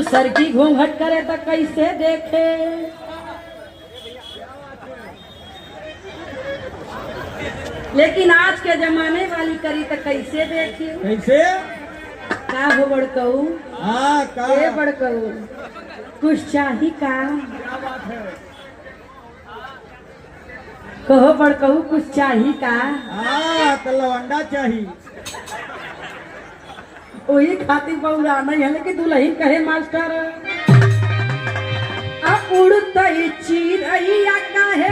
दूसर की घूंघट करे तो कैसे देखे। लेकिन आज के जमाने वाली करी तो कैसे देखी। कैसे का हो बड़कऊ। हाँ का बड़कऊ कुछ चाही का। कहो बड़कऊ कुछ चाही का। हाँ तो लवंडा चाहिए। वही खातिर बउरा नहीं है लेकिन दुल्हन कहे मास्टर अब उड़त चिड़ैया काहे